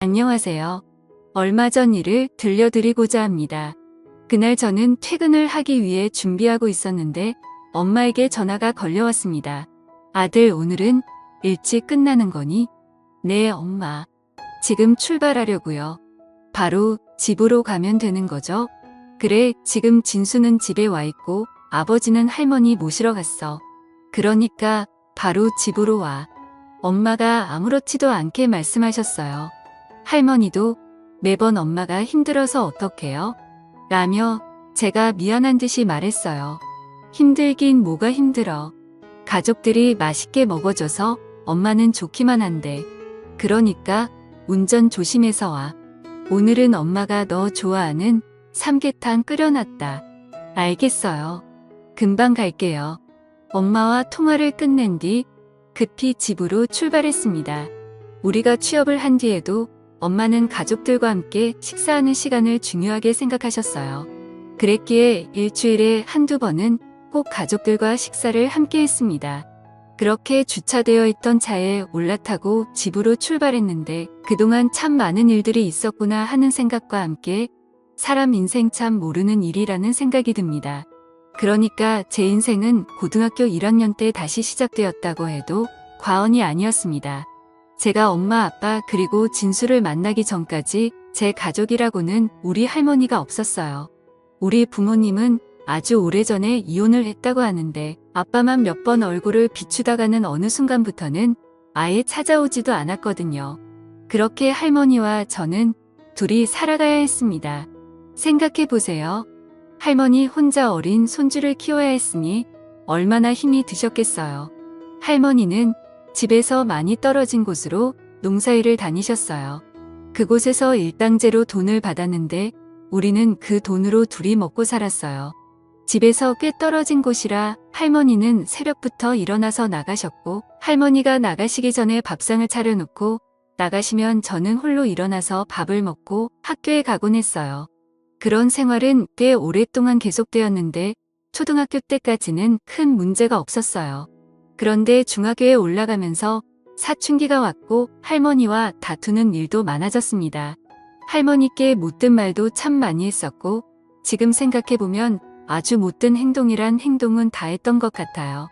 안녕하세요. 얼마 전 일을 들려드리고자 합니다. 그날 저는 퇴근을 하기 위해 준비하고 있었는데 엄마에게 전화가 걸려왔습니다. 아들, 오늘은 일찍 끝나는 거니? 네, 엄마. 지금 출발하려고요. 바로 집으로 가면 되는 거죠? 그래, 지금 진수는 집에 와 있고 아버지는 할머니 모시러 갔어. 그러니까 바로 집으로 와. 엄마가 아무렇지도 않게 말씀하셨어요. 할머니도 매번 엄마가 힘들어서 어떡해요? 라며 제가 미안한 듯이 말했어요. 힘들긴 뭐가 힘들어. 가족들이 맛있게 먹어줘서 엄마는 좋기만 한데. 그러니까 운전 조심해서 와. 오늘은 엄마가 너 좋아하는 삼계탕 끓여놨다. 알겠어요. 금방 갈게요. 엄마와 통화를 끝낸 뒤 급히 집으로 출발했습니다. 우리가 취업을 한 뒤에도 엄마는 가족들과 함께 식사하는 시간을 중요하게 생각하셨어요. 그랬기에 일주일에 한두 번은 꼭 가족들과 식사를 함께 했습니다. 그렇게 주차되어 있던 차에 올라타고 집으로 출발했는데 그동안 참 많은 일들이 있었구나 하는 생각과 함께 사람 인생 참 모르는 일이라는 생각이 듭니다. 그러니까 제 인생은 고등학교 1학년 때 다시 시작되었다고 해도 과언이 아니었습니다. 제가 엄마, 아빠 그리고 진수를 만나기 전까지 제 가족이라고는 우리 할머니가 없었어요. 우리 부모님은 아주 오래전에 이혼을 했다고 하는데 아빠만 몇 번 얼굴을 비추다가는 어느 순간부터는 아예 찾아오지도 않았거든요. 그렇게 할머니와 저는 둘이 살아가야 했습니다. 생각해 보세요. 할머니 혼자 어린 손주를 키워야 했으니 얼마나 힘이 드셨겠어요. 할머니는 집에서 많이 떨어진 곳으로 농사일을 다니셨어요. 그곳에서 일당제로 돈을 받았는데 우리는 그 돈으로 둘이 먹고 살았어요. 집에서 꽤 떨어진 곳이라 할머니는 새벽부터 일어나서 나가셨고 할머니가 나가시기 전에 밥상을 차려놓고 나가시면 저는 홀로 일어나서 밥을 먹고 학교에 가곤 했어요. 그런 생활은 꽤 오랫동안 계속되었는데 초등학교 때까지는 큰 문제가 없었어요. 그런데 중학교에 올라가면서 사춘기가 왔고 할머니와 다투는 일도 많아졌습니다. 할머니께 못된 말도 참 많이 했었고 지금 생각해보면 아주 못된 행동이란 행동은 다 했던 것 같아요.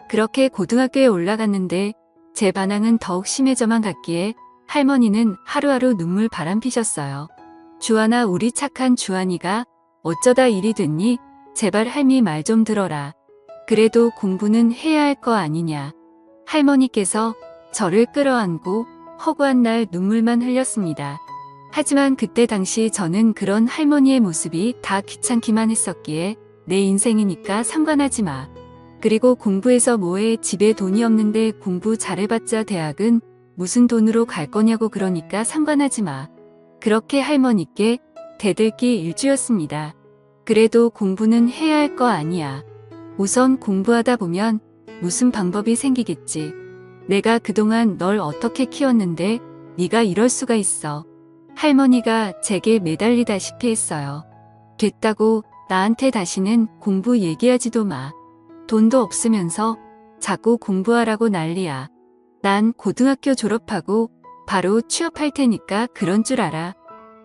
그렇게 고등학교에 올라갔는데 제 반항은 더욱 심해져만 갔기에 할머니는 하루하루 눈물 바람 피셨어요. 주한아, 우리 착한 주한이가 어쩌다 일이 됐니? 제발 할미 말 좀 들어라. 그래도 공부는 해야 할 거 아니냐. 할머니께서 저를 끌어안고 허구한 날 눈물만 흘렸습니다. 하지만 그때 당시 저는 그런 할머니의 모습이 다 귀찮기만 했었기에 내 인생이니까 상관하지 마. 그리고 공부해서 뭐해, 집에 돈이 없는데 공부 잘해봤자 대학은 무슨 돈으로 갈 거냐고, 그러니까 상관하지 마. 그렇게 할머니께 대들기 일주였습니다. 그래도 공부는 해야 할 거 아니야. 우선 공부하다 보면 무슨 방법이 생기겠지. 내가 그동안 널 어떻게 키웠는데 네가 이럴 수가 있어. 할머니가 제게 매달리다시피 했어요. 됐다고 나한테 다시는 공부 얘기하지도 마. 돈도 없으면서 자꾸 공부하라고 난리야. 난 고등학교 졸업하고 바로 취업할 테니까 그런 줄 알아.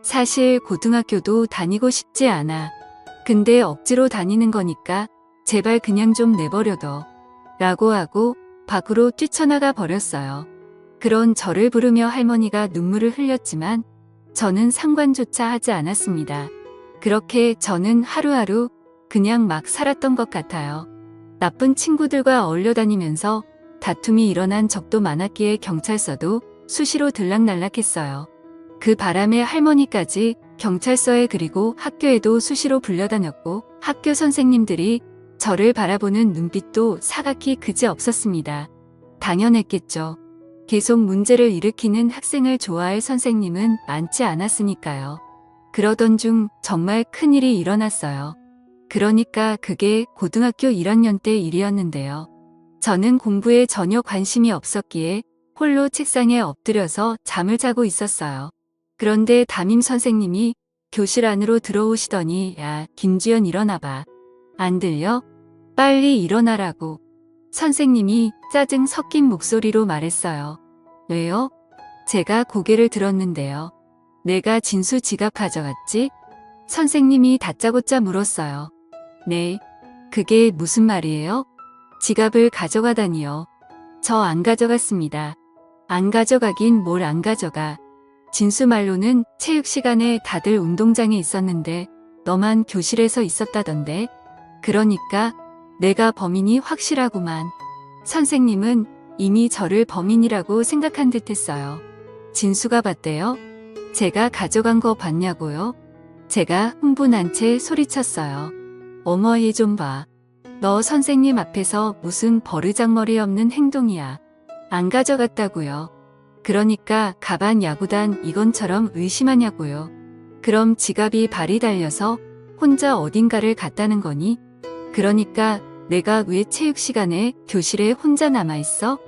사실 고등학교도 다니고 싶지 않아. 근데 억지로 다니는 거니까 제발 그냥 좀 내버려둬. 라고 하고 밖으로 뛰쳐나가 버렸어요. 그런 저를 부르며 할머니가 눈물을 흘렸지만 저는 상관조차 하지 않았습니다. 그렇게 저는 하루하루 그냥 막 살았던 것 같아요. 나쁜 친구들과 어울려 다니면서 다툼이 일어난 적도 많았기에 경찰서도 수시로 들락날락했어요. 그 바람에 할머니까지 경찰서에 그리고 학교에도 수시로 불려다녔고 학교 선생님들이 저를 바라보는 눈빛도 사각히 그지 없었습니다. 당연했겠죠. 계속 문제를 일으키는 학생을 좋아할 선생님은 많지 않았으니까요. 그러던 중 정말 큰일이 일어났어요. 그러니까 그게 고등학교 1학년 때 일이었는데요. 저는 공부에 전혀 관심이 없었기에 홀로 책상에 엎드려서 잠을 자고 있었어요. 그런데 담임 선생님이 교실 안으로 들어오시더니 야, 김주연 일어나봐. 안 들려? 빨리 일어나라고. 선생님이 짜증 섞인 목소리로 말했어요. 왜요? 제가 고개를 들었는데요. 내가 진수 지갑 가져갔지? 선생님이 다짜고짜 물었어요. 네. 그게 무슨 말이에요? 지갑을 가져가다니요. 저 안 가져갔습니다. 안 가져가긴 뭘 안 가져가. 진수 말로는 체육 시간에 다들 운동장에 있었는데 너만 교실에서 있었다던데. 그러니까 내가 범인이 확실하구만. 선생님은 이미 저를 범인이라고 생각한 듯 했어요. 진수가 봤대요? 제가 가져간 거 봤냐고요? 제가 흥분한 채 소리쳤어요. 어머 얘 좀 봐. 너 선생님 앞에서 무슨 버르장머리 없는 행동이야. 안 가져갔다고요. 그러니까 가반 야구단 이건처럼 의심하냐고요. 그럼 지갑이 발이 달려서 혼자 어딘가를 갔다는 거니? 그러니까 내가 왜 체육 시간에 교실에 혼자 남아있어?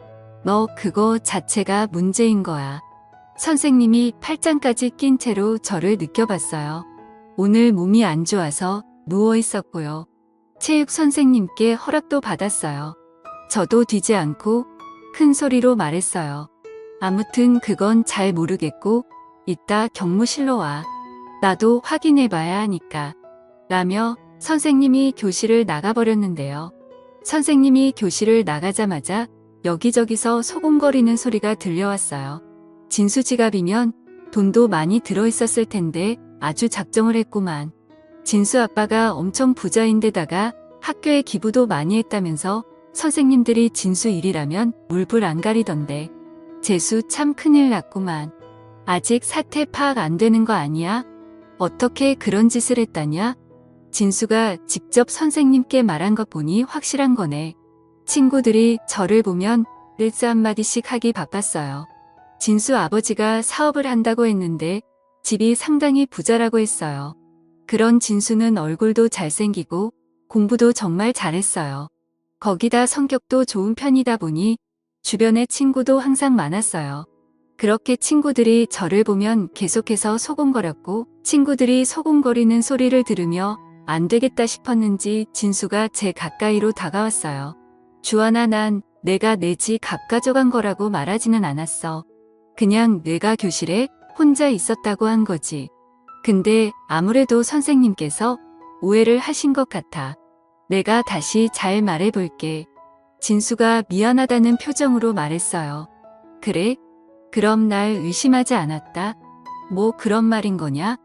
너 그거 자체가 문제인 거야. 선생님이 팔짱까지 낀 채로 저를 느껴봤어요. 오늘 몸이 안 좋아서 누워 있었고요. 체육 선생님께 허락도 받았어요. 저도 뒤지 않고 큰 소리로 말했어요. 아무튼 그건 잘 모르겠고 이따 경무실로 와. 나도 확인해 봐야 하니까. 라며 선생님이 교실을 나가버렸는데요. 선생님이 교실을 나가자마자 여기저기서 소곤거리는 소리가 들려왔어요. 진수 지갑이면 돈도 많이 들어있었을 텐데 아주 작정을 했구만. 진수 아빠가 엄청 부자인데다가 학교에 기부도 많이 했다면서 선생님들이 진수 일이라면 물불 안 가리던데. 재수 참 큰일 났구만. 아직 사태 파악 안 되는 거 아니야? 어떻게 그런 짓을 했다냐? 진수가 직접 선생님께 말한 것 보니 확실한 거네. 친구들이 저를 보면 릴스 한마디씩 하기 바빴어요. 진수 아버지가 사업을 한다고 했는데 집이 상당히 부자라고 했어요. 그런 진수는 얼굴도 잘생기고 공부도 정말 잘했어요. 거기다 성격도 좋은 편이다 보니 주변에 친구도 항상 많았어요. 그렇게 친구들이 저를 보면 계속해서 소곤거렸고 친구들이 소곤거리는 소리를 들으며 안 되겠다 싶었는지 진수가 제 가까이로 다가왔어요. 주하나 난 내가 내 지갑 가져간 거라고 말하지는 않았어. 그냥 내가 교실에 혼자 있었다고 한 거지. 근데 아무래도 선생님께서 오해를 하신 것 같아. 내가 다시 잘 말해볼게. 진수가 미안하다는 표정으로 말했어요. 그래? 그럼 날 의심하지 않았다? 뭐 그런 말인 거냐?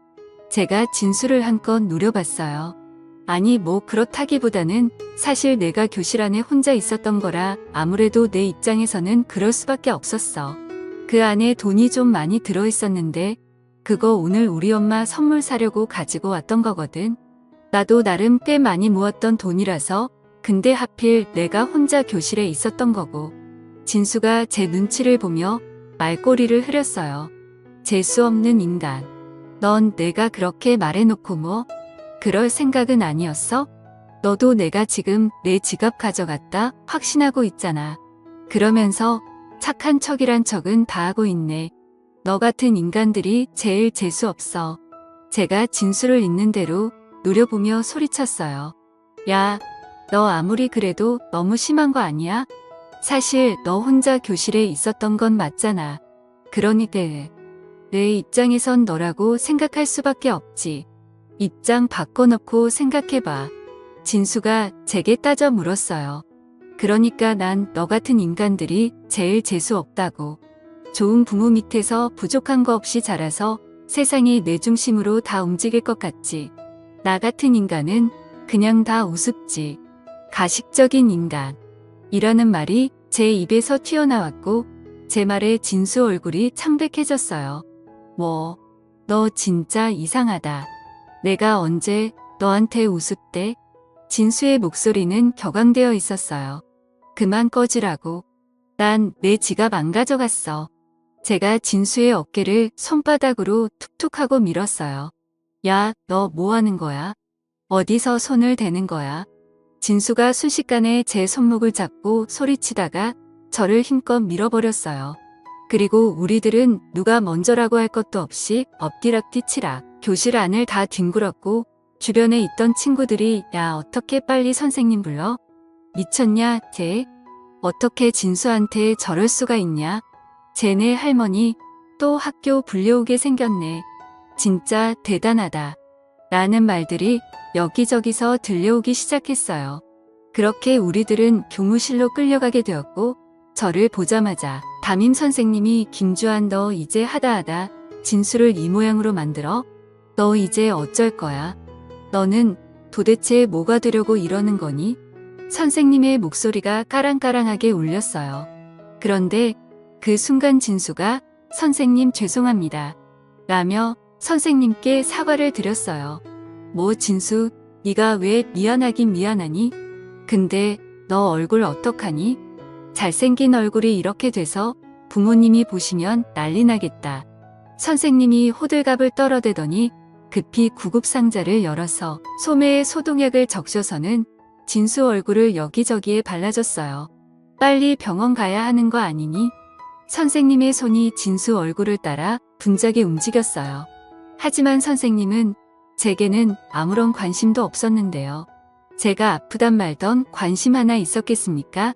제가 진수를 한껏 노려봤어요. 아니 뭐 그렇다기보다는 사실 내가 교실 안에 혼자 있었던 거라 아무래도 내 입장에서는 그럴 수밖에 없었어. 그 안에 돈이 좀 많이 들어있었는데 그거 오늘 우리 엄마 선물 사려고 가지고 왔던 거거든. 나도 나름 꽤 많이 모았던 돈이라서 근데 하필 내가 혼자 교실에 있었던 거고. 진수가 제 눈치를 보며 말꼬리를 흐렸어요. 재수 없는 인간. 넌 내가 그렇게 말해놓고 뭐? 그럴 생각은 아니었어? 너도 내가 지금 내 지갑 가져갔다 확신하고 있잖아. 그러면서 착한 척이란 척은 다 하고 있네. 너 같은 인간들이 제일 재수 없어. 제가 진수를 있는 대로 노려보며 소리쳤어요. 야, 너 아무리 그래도 너무 심한 거 아니야? 사실 너 혼자 교실에 있었던 건 맞잖아. 그러니까 내 입장에선 너라고 생각할 수밖에 없지. 입장 바꿔놓고 생각해봐. 진수가 제게 따져 물었어요. 그러니까 난 너 같은 인간들이 제일 재수 없다고. 좋은 부모 밑에서 부족한 거 없이 자라서 세상이 내 중심으로 다 움직일 것 같지. 나 같은 인간은 그냥 다 우습지. 가식적인 인간. 이라는 말이 제 입에서 튀어나왔고 제 말에 진수 얼굴이 창백해졌어요. 뭐, 너 진짜 이상하다. 내가 언제 너한테 우습대? 진수의 목소리는 격앙되어 있었어요. 그만 꺼지라고. 난 내 지갑 안 가져갔어. 제가 진수의 어깨를 손바닥으로 툭툭 하고 밀었어요. 야, 너 뭐 하는 거야? 어디서 손을 대는 거야? 진수가 순식간에 제 손목을 잡고 소리치다가 저를 힘껏 밀어버렸어요. 그리고 우리들은 누가 먼저라고 할 것도 없이 엎디락뒤치락 교실 안을 다 뒹굴었고 주변에 있던 친구들이 야 어떻게 빨리 선생님 불러? 미쳤냐 쟤? 어떻게 진수한테 저럴 수가 있냐? 쟤네 할머니 또 학교 불려오게 생겼네. 진짜 대단하다. 라는 말들이 여기저기서 들려오기 시작했어요. 그렇게 우리들은 교무실로 끌려가게 되었고 저를 보자마자 담임 선생님이 김주한 너 이제 하다 진수를 이 모양으로 만들어? 너 이제 어쩔 거야? 너는 도대체 뭐가 되려고 이러는 거니? 선생님의 목소리가 까랑까랑하게 울렸어요. 그런데 그 순간 진수가 선생님 죄송합니다. 라며 선생님께 사과를 드렸어요. 뭐 진수, 네가 왜 미안하긴 미안하니? 근데 너 얼굴 어떡하니? 잘생긴 얼굴이 이렇게 돼서 부모님이 보시면 난리 나겠다. 선생님이 호들갑을 떨어대더니 급히 구급상자를 열어서 소매에 소독약을 적셔서는 진수 얼굴을 여기저기에 발라줬어요. 빨리 병원 가야 하는 거 아니니? 선생님의 손이 진수 얼굴을 따라 분작에 움직였어요. 하지만 선생님은 제게는 아무런 관심도 없었는데요. 제가 아프단 말던 관심 하나 있었겠습니까?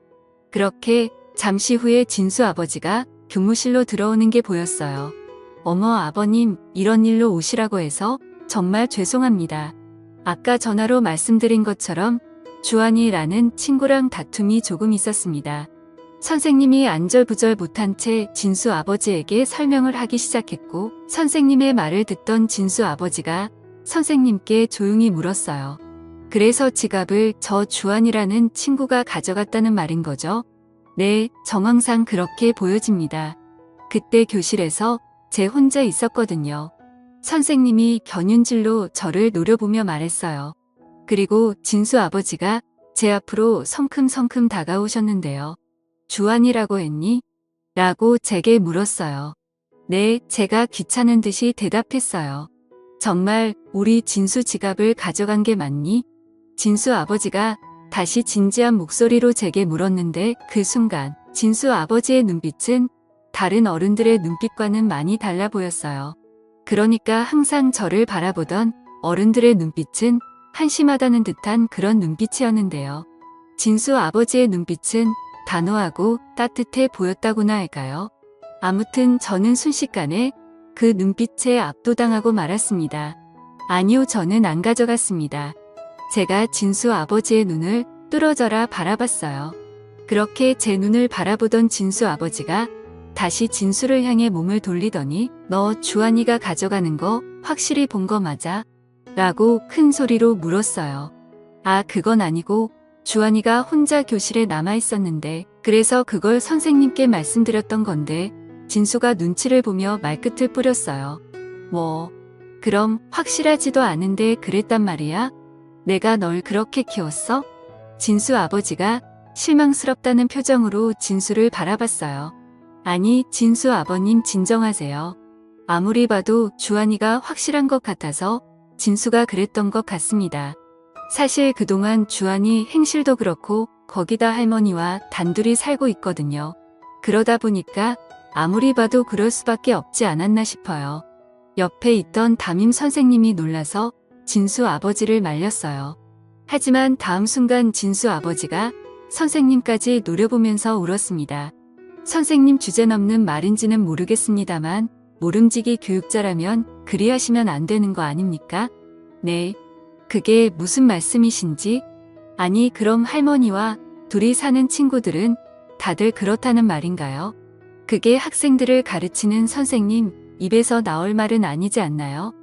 그렇게 잠시 후에 진수 아버지가 교무실로 들어오는 게 보였어요. 어머 아버님, 이런 일로 오시라고 해서 정말 죄송합니다. 아까 전화로 말씀드린 것처럼 주한이라는 친구랑 다툼이 조금 있었습니다. 선생님이 안절부절 못한 채 진수 아버지에게 설명을 하기 시작했고 선생님의 말을 듣던 진수 아버지가 선생님께 조용히 물었어요. 그래서 지갑을 저 주한이라는 친구가 가져갔다는 말인 거죠? 네, 정황상 그렇게 보여집니다. 그때 교실에서 제 혼자 있었거든요. 선생님이 견윤질로 저를 노려보며 말했어요. 그리고 진수 아버지가 제 앞으로 성큼성큼 다가오셨는데요. 주한이라고 했니? 라고 제게 물었어요. 네, 제가 귀찮은 듯이 대답했어요. 정말 우리 진수 지갑을 가져간 게 맞니? 진수 아버지가 다시 진지한 목소리로 제게 물었는데 그 순간 진수 아버지의 눈빛은 다른 어른들의 눈빛과는 많이 달라 보였어요. 그러니까 항상 저를 바라보던 어른들의 눈빛은 한심하다는 듯한 그런 눈빛이었는데요. 진수 아버지의 눈빛은 단호하고 따뜻해 보였다고나 할까요? 아무튼 저는 순식간에 그 눈빛에 압도당하고 말았습니다. 아니요, 저는 안 가져갔습니다. 제가 진수 아버지의 눈을 뚫어져라 바라봤어요. 그렇게 제 눈을 바라보던 진수 아버지가 다시 진수를 향해 몸을 돌리더니 너 주한이가 가져가는 거 확실히 본 거 맞아? 라고 큰 소리로 물었어요. 아, 그건 아니고 주한이가 혼자 교실에 남아 있었는데 그래서 그걸 선생님께 말씀드렸던 건데 진수가 눈치를 보며 말끝을 뿌렸어요. 뭐, 그럼 확실하지도 않은데 그랬단 말이야? 내가 널 그렇게 키웠어? 진수 아버지가 실망스럽다는 표정으로 진수를 바라봤어요. 아니, 진수 아버님 진정하세요. 아무리 봐도 주한이가 확실한 것 같아서 진수가 그랬던 것 같습니다. 사실 그동안 주한이 행실도 그렇고 거기다 할머니와 단둘이 살고 있거든요. 그러다 보니까 아무리 봐도 그럴 수밖에 없지 않았나 싶어요. 옆에 있던 담임 선생님이 놀라서 진수 아버지를 말렸어요. 하지만 다음 순간 진수 아버지가 선생님까지 노려보면서 울었습니다. 선생님 주제넘는 말인지는 모르겠습니다만 모름지기 교육자라면 그리 하시면 안 되는 거 아닙니까? 네. 그게 무슨 말씀이신지? 아니, 그럼 할머니와 둘이 사는 친구들은 다들 그렇다는 말인가요? 그게 학생들을 가르치는 선생님 입에서 나올 말은 아니지 않나요?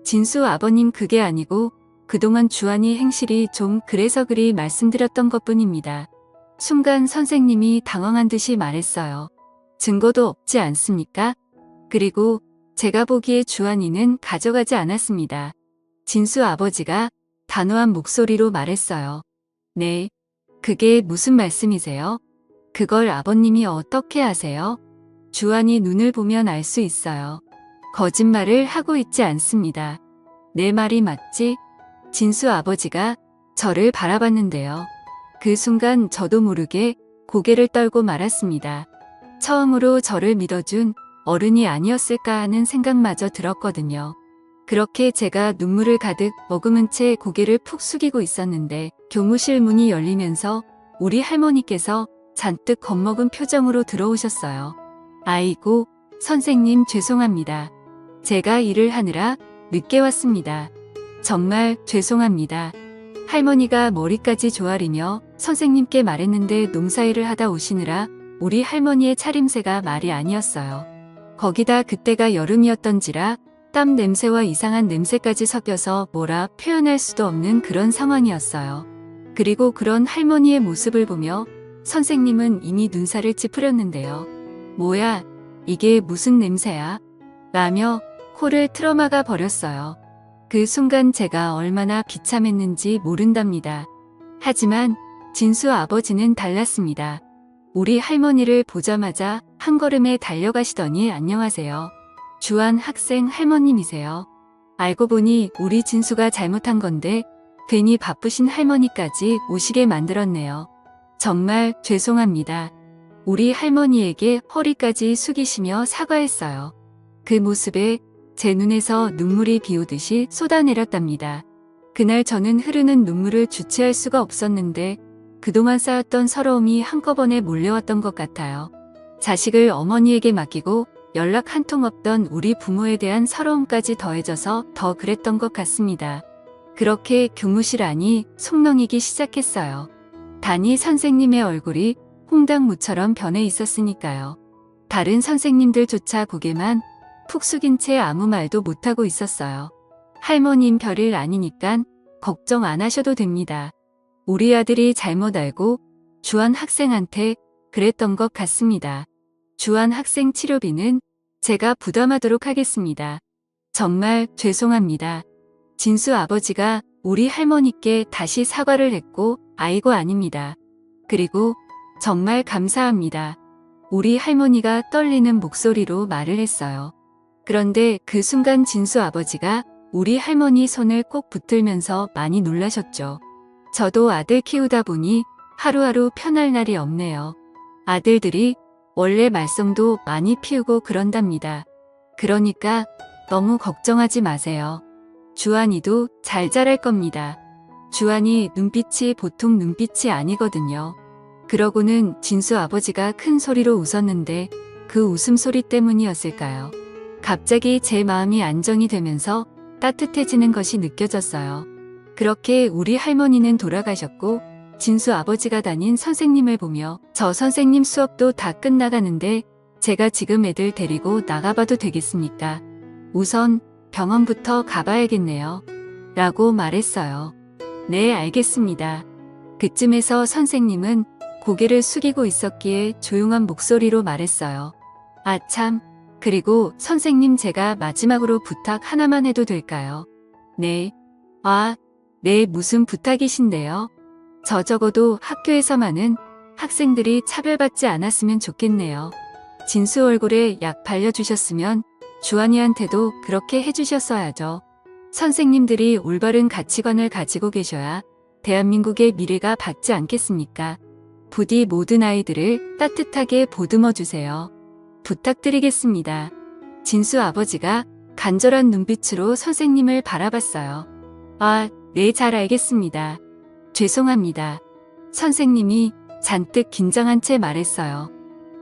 진수 아버님, 그게 아니고 그동안 주한이 행실이 좀 그래서 그리 말씀드렸던 것뿐입니다. 순간 선생님이 당황한 듯이 말했어요. 증거도 없지 않습니까? 그리고 제가 보기에 주한이는 가져가지 않았습니다. 진수 아버지가 단호한 목소리로 말했어요. 네, 그게 무슨 말씀이세요? 그걸 아버님이 어떻게 아세요? 주한이 눈을 보면 알 수 있어요. 거짓말을 하고 있지 않습니다. 내 말이 맞지? 진수 아버지가 저를 바라봤는데요. 그 순간 저도 모르게 고개를 떨고 말았습니다. 처음으로 저를 믿어준 어른이 아니었을까 하는 생각마저 들었거든요. 그렇게 제가 눈물을 가득 머금은 채 고개를 푹 숙이고 있었는데 교무실 문이 열리면서 우리 할머니께서 잔뜩 겁먹은 표정으로 들어오셨어요. 아이고, 선생님 죄송합니다. 제가 일을 하느라 늦게 왔습니다. 정말 죄송합니다. 할머니가 머리까지 조아리며 선생님께 말했는데 농사일을 하다 오시느라 우리 할머니의 차림새가 말이 아니었어요. 거기다 그때가 여름이었던지라 땀 냄새와 이상한 냄새까지 섞여서 뭐라 표현할 수도 없는 그런 상황이었어요. 그리고 그런 할머니의 모습을 보며 선생님은 이미 눈살을 찌푸렸는데요. 뭐야, 이게 무슨 냄새야? 라며 코를 틀어막아 버렸어요. 그 순간 제가 얼마나 비참했는지 모른답니다. 하지만 진수 아버지는 달랐습니다. 우리 할머니를 보자마자 한 걸음에 달려가시더니 안녕하세요. 주한 학생 할머님이세요. 알고 보니 우리 진수가 잘못한 건데 괜히 바쁘신 할머니까지 오시게 만들었네요. 정말 죄송합니다. 우리 할머니에게 허리까지 숙이시며 사과했어요. 그 모습에 제 눈에서 눈물이 비오듯이 쏟아내렸답니다. 그날 저는 흐르는 눈물을 주체할 수가 없었는데 그동안 쌓였던 서러움이 한꺼번에 몰려왔던 것 같아요. 자식을 어머니에게 맡기고 연락 한 통 없던 우리 부모에 대한 서러움까지 더해져서 더 그랬던 것 같습니다. 그렇게 교무실 안이 송렁이기 시작했어요. 담임 선생님의 얼굴이 홍당무처럼 변해 있었으니까요. 다른 선생님들조차 고개만 푹 숙인 채 아무 말도 못하고 있었어요. 할머님 별일 아니니깐 걱정 안 하셔도 됩니다. 우리 아들이 잘못 알고 주한 학생한테 그랬던 것 같습니다. 주한 학생 치료비는 제가 부담하도록 하겠습니다. 정말 죄송합니다. 진수 아버지가 우리 할머니께 다시 사과를 했고 아이고 아닙니다. 그리고 정말 감사합니다. 우리 할머니가 떨리는 목소리로 말을 했어요. 그런데 그 순간 진수 아버지가 우리 할머니 손을 꼭 붙들면서 많이 놀라셨죠. 저도 아들 키우다 보니 하루하루 편할 날이 없네요. 아들들이 원래 말썽도 많이 피우고 그런답니다. 그러니까 너무 걱정하지 마세요. 주한이도 잘 자랄 겁니다. 주한이 눈빛이 보통 눈빛이 아니거든요. 그러고는 진수 아버지가 큰 소리로 웃었는데 그 웃음소리 때문이었을까요? 갑자기 제 마음이 안정이 되면서 따뜻해지는 것이 느껴졌어요. 그렇게 우리 할머니는 돌아가셨고 진수 아버지가 다닌 선생님을 보며 저 선생님 수업도 다 끝나가는데 제가 지금 애들 데리고 나가봐도 되겠습니까? 우선 병원부터 가봐야겠네요. 라고 말했어요. 네, 알겠습니다. 그쯤에서 선생님은 고개를 숙이고 있었기에 조용한 목소리로 말했어요. 아 참, 그리고 선생님 제가 마지막으로 부탁 하나만 해도 될까요? 네. 아, 네, 무슨 부탁이신데요? 저 적어도 학교에서만은 학생들이 차별받지 않았으면 좋겠네요. 진수 얼굴에 약 발려주셨으면 주한이한테도 그렇게 해주셨어야죠. 선생님들이 올바른 가치관을 가지고 계셔야 대한민국의 미래가 밝지 않겠습니까? 부디 모든 아이들을 따뜻하게 보듬어 주세요. 부탁드리겠습니다. 진수 아버지가 간절한 눈빛으로 선생님을 바라봤어요. 아, 네, 잘 알겠습니다. 죄송합니다. 선생님이 잔뜩 긴장한 채 말했어요.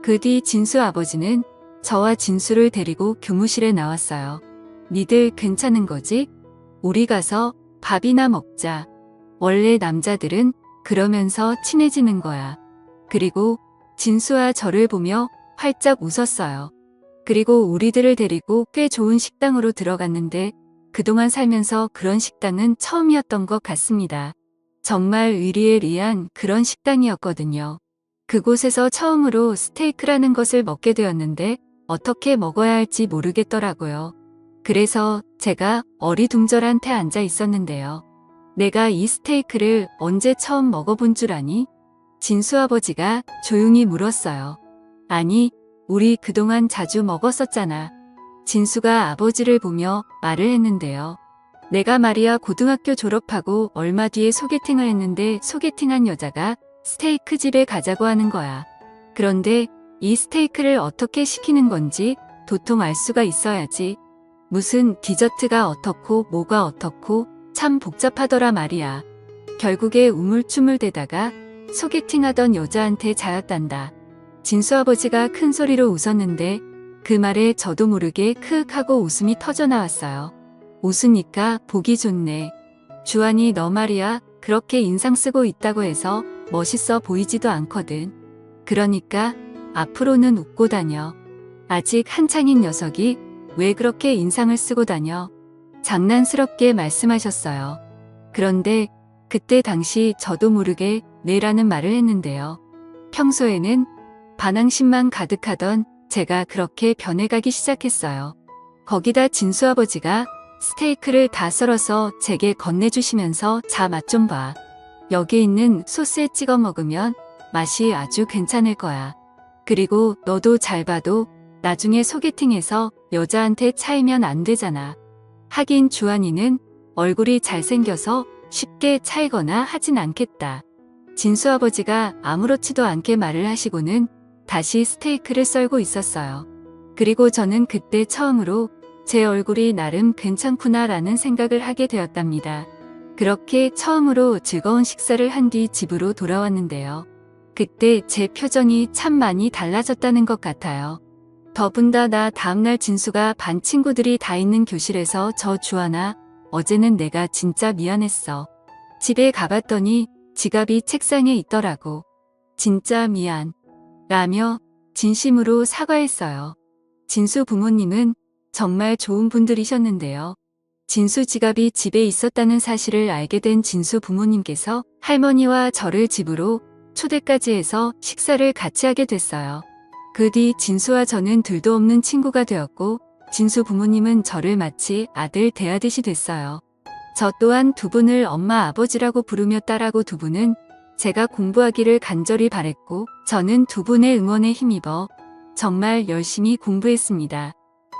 그 뒤 진수 아버지는 저와 진수를 데리고 교무실에 나왔어요. 니들 괜찮은 거지? 우리 가서 밥이나 먹자. 원래 남자들은 그러면서 친해지는 거야. 그리고 진수와 저를 보며 활짝 웃었어요. 그리고 우리들을 데리고 꽤 좋은 식당으로 들어갔는데 그동안 살면서 그런 식당은 처음이었던 것 같습니다. 정말 의리의리한 그런 식당이었거든요. 그곳에서 처음으로 스테이크라는 것을 먹게 되었는데 어떻게 먹어야 할지 모르겠더라고요. 그래서 제가 어리둥절한 태 앉아 있었는데요. 내가 이 스테이크를 언제 처음 먹어본 줄 아니? 진수 아버지가 조용히 물었어요. 아니, 우리 그동안 자주 먹었었잖아. 진수가 아버지를 보며 말을 했는데요. 내가 말이야 고등학교 졸업하고 얼마 뒤에 소개팅을 했는데 소개팅한 여자가 스테이크 집에 가자고 하는 거야. 그런데 이 스테이크를 어떻게 시키는 건지 도통 알 수가 있어야지. 무슨 디저트가 어떻고 뭐가 어떻고 참 복잡하더라 말이야. 결국에 우물쭈물대다가 소개팅하던 여자한테 자였단다. 진수 아버지가 큰 소리로 웃었는데 그 말에 저도 모르게 크윽하고 웃음이 터져 나왔어요. 웃으니까 보기 좋네. 주한이 너 말이야 그렇게 인상 쓰고 있다고 해서 멋있어 보이지도 않거든. 그러니까 앞으로는 웃고 다녀. 아직 한창인 녀석이 왜 그렇게 인상을 쓰고 다녀? 장난스럽게 말씀하셨어요. 그런데 그때 당시 저도 모르게 네라는 말을 했는데요. 평소에는 반항심만 가득하던 제가 그렇게 변해가기 시작했어요. 거기다 진수 아버지가 스테이크를 다 썰어서 제게 건네주시면서 자 맛 좀 봐. 여기 있는 소스에 찍어 먹으면 맛이 아주 괜찮을 거야. 그리고 너도 잘 봐도 나중에 소개팅에서 여자한테 차이면 안 되잖아. 하긴 주한이는 얼굴이 잘생겨서 쉽게 차이거나 하진 않겠다. 진수 아버지가 아무렇지도 않게 말을 하시고는 다시 스테이크를 썰고 있었어요. 그리고 저는 그때 처음으로 제 얼굴이 나름 괜찮구나라는 생각을 하게 되었답니다. 그렇게 처음으로 즐거운 식사를 한 뒤 집으로 돌아왔는데요. 그때 제 표정이 참 많이 달라졌다는 것 같아요. 더군다나 다음날 진수가 반 친구들이 다 있는 교실에서 저 주하나 어제는 내가 진짜 미안했어. 집에 가봤더니 지갑이 책상에 있더라고. 진짜 미안. 라며 진심으로 사과했어요. 진수 부모님은 정말 좋은 분들이셨는데요. 진수 지갑이 집에 있었다는 사실을 알게 된 진수 부모님께서 할머니와 저를 집으로 초대까지 해서 식사를 같이 하게 됐어요. 그 뒤 진수와 저는 둘도 없는 친구가 되었고 진수 부모님은 저를 마치 아들 대하듯이 됐어요. 저 또한 두 분을 엄마 아버지라고 부르며 딸하고 두 분은 제가 공부하기를 간절히 바랬고 저는 두 분의 응원에 힘입어 정말 열심히 공부했습니다.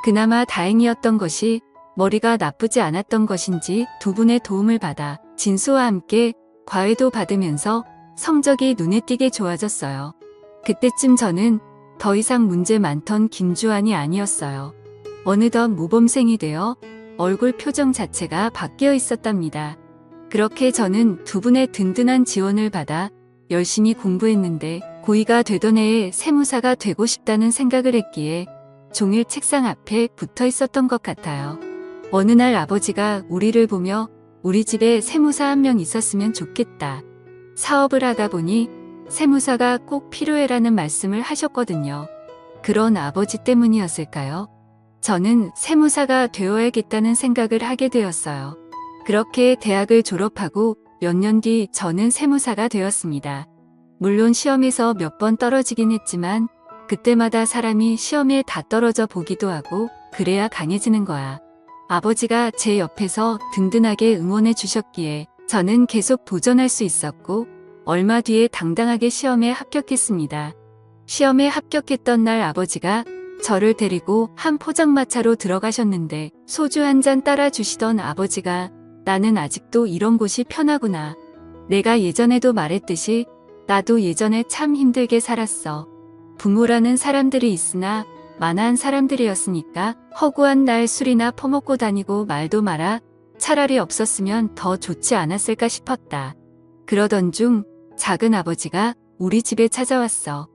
그나마 다행이었던 것이 머리가 나쁘지 않았던 것인지 두 분의 도움을 받아 진수와 함께 과외도 받으면서 성적이 눈에 띄게 좋아졌어요. 그때쯤 저는 더 이상 문제 많던 김주한이 아니었어요. 어느덧 모범생이 되어 얼굴 표정 자체가 바뀌어 있었답니다. 그렇게 저는 두 분의 든든한 지원을 받아 열심히 공부했는데 고2가 되던 해에 세무사가 되고 싶다는 생각을 했기에 종일 책상 앞에 붙어 있었던 것 같아요. 어느 날 아버지가 우리를 보며 우리 집에 세무사 한 명 있었으면 좋겠다. 사업을 하다 보니 세무사가 꼭 필요해라는 말씀을 하셨거든요. 그런 아버지 때문이었을까요? 저는 세무사가 되어야겠다는 생각을 하게 되었어요. 그렇게 대학을 졸업하고 몇 년 뒤 저는 세무사가 되었습니다. 물론 시험에서 몇 번 떨어지긴 했지만 그때마다 사람이 시험에 다 떨어져 보기도 하고 그래야 강해지는 거야. 아버지가 제 옆에서 든든하게 응원해 주셨기에 저는 계속 도전할 수 있었고 얼마 뒤에 당당하게 시험에 합격했습니다. 시험에 합격했던 날 아버지가 저를 데리고 한 포장마차로 들어가셨는데 소주 한 잔 따라 주시던 아버지가 나는 아직도 이런 곳이 편하구나. 내가 예전에도 말했듯이 나도 예전에 참 힘들게 살았어. 부모라는 사람들이 있으나 만한 사람들이었으니까 허구한 날 술이나 퍼먹고 다니고 말도 마라. 차라리 없었으면 더 좋지 않았을까 싶었다. 그러던 중 작은 아버지가 우리 집에 찾아왔어.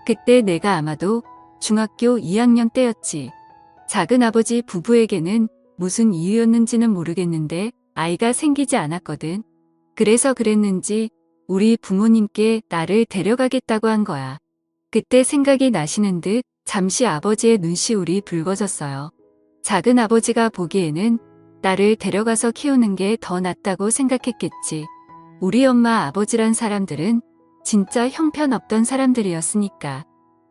그때 내가 아마도 중학교 2학년 때였지. 작은 아버지 부부에게는 무슨 이유였는지는 모르겠는데 아이가 생기지 않았거든. 그래서 그랬는지 우리 부모님께 나를 데려가겠다고 한 거야. 그때 생각이 나시는 듯 잠시 아버지의 눈시울이 붉어졌어요. 작은 아버지가 보기에는 나를 데려가서 키우는 게 더 낫다고 생각했겠지. 우리 엄마 아버지란 사람들은 진짜 형편없던 사람들이었으니까.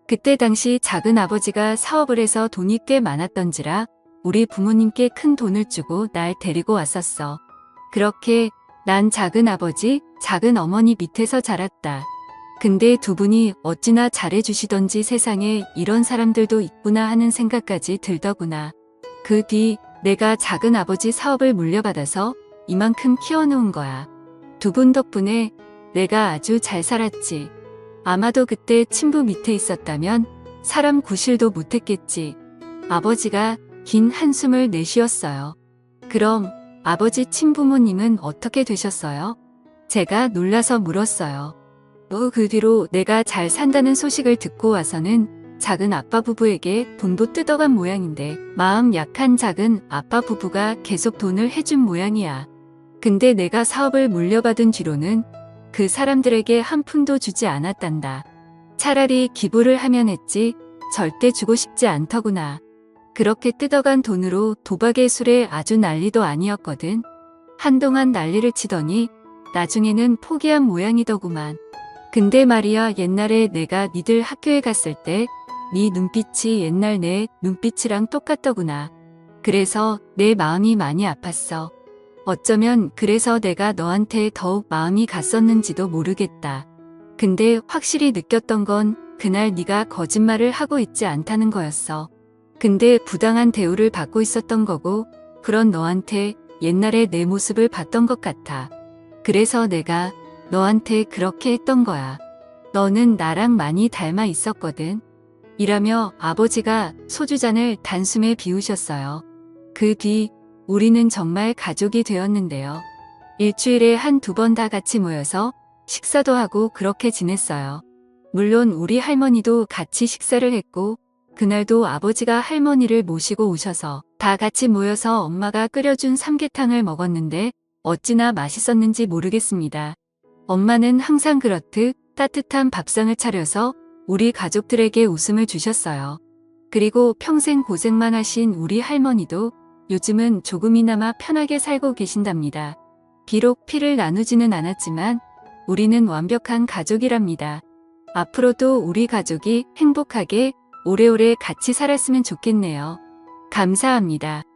그때 당시 작은 아버지가 사업을 해서 돈이 꽤 많았던지라 우리 부모님께 큰 돈을 주고 날 데리고 왔었어. 그렇게 난 작은 아버지, 작은 어머니 밑에서 자랐다. 근데 두 분이 어찌나 잘해주시던지 세상에 이런 사람들도 있구나 하는 생각까지 들더구나. 그 뒤 내가 작은 아버지 사업을 물려받아서 이만큼 키워놓은 거야. 두 분 덕분에 내가 아주 잘 살았지. 아마도 그때 친부 밑에 있었다면 사람 구실도 못했겠지. 아버지가 긴 한숨을 내쉬었어요. 그럼 아버지 친부모님은 어떻게 되셨어요? 제가 놀라서 물었어요. 그 뒤로 내가 잘 산다는 소식을 듣고 와서는 작은 아빠 부부에게 돈도 뜯어간 모양인데 마음 약한 작은 아빠 부부가 계속 돈을 해준 모양이야. 근데 내가 사업을 물려받은 뒤로는 그 사람들에게 한 푼도 주지 않았단다. 차라리 기부를 하면 했지 절대 주고 싶지 않더구나. 그렇게 뜯어간 돈으로 도박의 술에 아주 난리도 아니었거든. 한동안 난리를 치더니 나중에는 포기한 모양이더구만. 근데 말이야, 옛날에 내가 니들 학교에 갔을 때 네 눈빛이 옛날 내 눈빛이랑 똑같더구나. 그래서 내 마음이 많이 아팠어. 어쩌면 그래서 내가 너한테 더욱 마음이 갔었는지도 모르겠다. 근데 확실히 느꼈던 건 그날 네가 거짓말을 하고 있지 않다는 거였어. 근데 부당한 대우를 받고 있었던 거고 그런 너한테 옛날에 내 모습을 봤던 것 같아. 그래서 내가 너한테 그렇게 했던 거야. 너는 나랑 많이 닮아 있었거든. 이라며 아버지가 소주잔을 단숨에 비우셨어요. 그 뒤 우리는 정말 가족이 되었는데요. 일주일에 한두 번 다 같이 모여서 식사도 하고 그렇게 지냈어요. 물론 우리 할머니도 같이 식사를 했고 그날도 아버지가 할머니를 모시고 오셔서 다 같이 모여서 엄마가 끓여준 삼계탕을 먹었는데 어찌나 맛있었는지 모르겠습니다. 엄마는 항상 그렇듯 따뜻한 밥상을 차려서 우리 가족들에게 웃음을 주셨어요. 그리고 평생 고생만 하신 우리 할머니도 요즘은 조금이나마 편하게 살고 계신답니다. 비록 피를 나누지는 않았지만 우리는 완벽한 가족이랍니다. 앞으로도 우리 가족이 행복하게 오래오래 같이 살았으면 좋겠네요. 감사합니다.